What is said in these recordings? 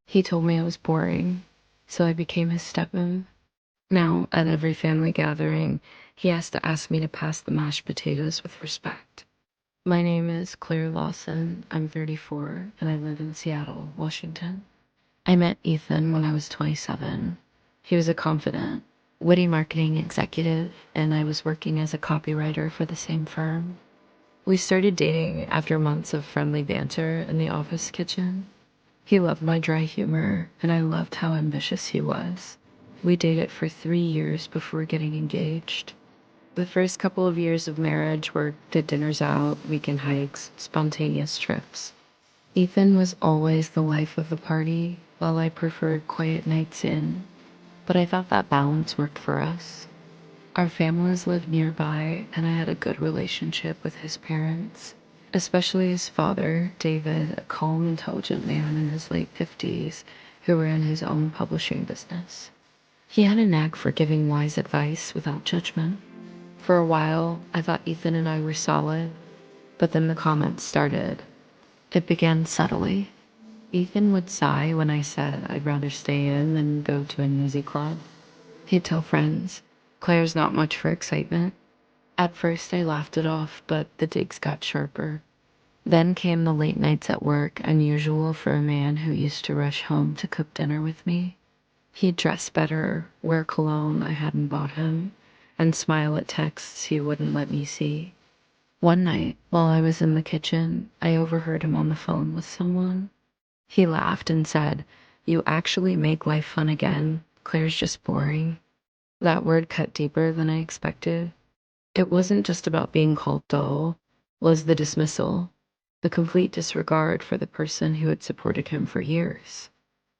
He told me I was boring, so I became his stepmom. Now, at every family gathering, he has to ask me to pass the mashed potatoes with respect. My name is Claire Lawson. I'm 34, and I live in Seattle, Washington. I met Ethan when I was 27. He was a confident, witty marketing executive, and I was working as a copywriter for the same firm. We started dating after months of friendly banter in the office kitchen. He loved my dry humor, and I loved how ambitious he was. We dated for 3 years before getting engaged. The first couple of years of marriage were the dinners out, weekend hikes, spontaneous trips. Ethan was always the life of the party, while I preferred quiet nights in. But I thought that balance worked for us. Our families lived nearby, and I had a good relationship with his parents, especially his father, David, a calm, intelligent man in his late 50s who ran his own publishing business. He had a knack for giving wise advice without judgment. For a while, I thought Ethan and I were solid, but then the comments started. It began subtly. Ethan would sigh when I said I'd rather stay in than go to a music club. He'd tell friends, "Claire's not much for excitement." At first I laughed it off, but the digs got sharper. Then came the late nights at work, unusual for a man who used to rush home to cook dinner with me. He'd dress better, wear cologne I hadn't bought him, and smile at texts he wouldn't let me see. One night, while I was in the kitchen, I overheard him on the phone with someone. He laughed and said, "You actually make life fun again. Claire's just boring." That word cut deeper than I expected. It wasn't just about being called dull, it was the dismissal, the complete disregard for the person who had supported him for years.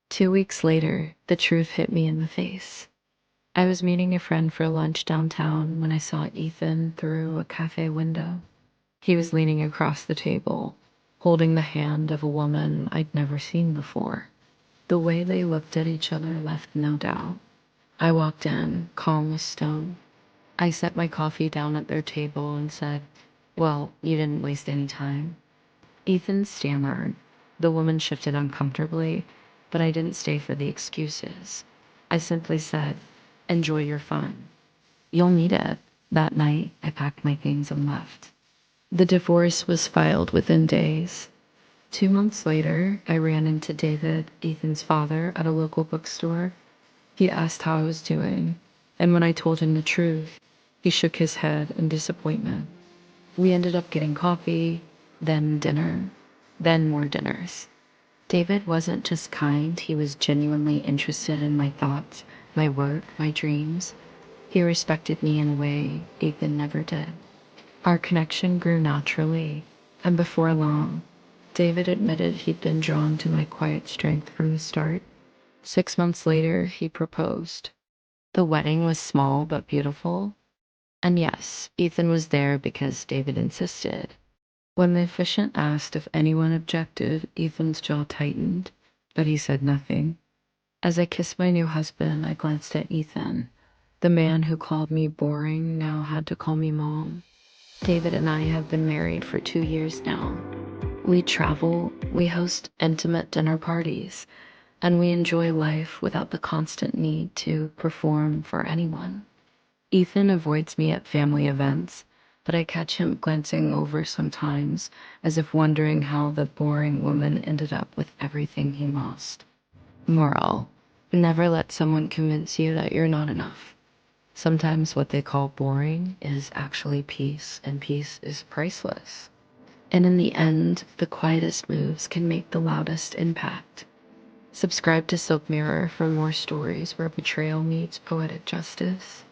2 weeks later, the truth hit me in the face. I was meeting a friend for lunch downtown when I saw Ethan through a cafe window. He was leaning across the table, holding the hand of a woman I'd never seen before. The way they looked at each other left no doubt. I walked in, calm as stone. I set my coffee down at their table and said, "Well, you didn't waste any time." Ethan stammered. The woman shifted uncomfortably, but I didn't stay for the excuses. I simply said, "Enjoy your fun. You'll need it." That night, I packed my things and left. The divorce was filed within days. 2 months later, I ran into David, Ethan's father, at a local bookstore. He asked how I was doing, and when I told him the truth, he shook his head in disappointment. We ended up getting coffee, then dinner, then more dinners. David wasn't just kind, he was genuinely interested in my thoughts, my work, my dreams. He respected me in a way Ethan never did. Our connection grew naturally, and before long, David admitted he'd been drawn to my quiet strength from the start. 6 months later, he proposed. The wedding was small but beautiful. And yes, Ethan was there because David insisted. When the officiant asked if anyone objected, Ethan's jaw tightened, but he said nothing. As I kissed my new husband, I glanced at Ethan. The man who called me boring now had to call me mom. David and I have been married for 2 years now. We travel, we host intimate dinner parties, and we enjoy life without the constant need to perform for anyone. Ethan avoids me at family events, but I catch him glancing over sometimes, as if wondering how the boring woman ended up with everything he lost. Moral: never let someone convince you that you're not enough. Sometimes what they call boring is actually peace, and peace is priceless. And in the end, the quietest moves can make the loudest impact. Subscribe to SilkMirror for more stories where betrayal meets poetic justice.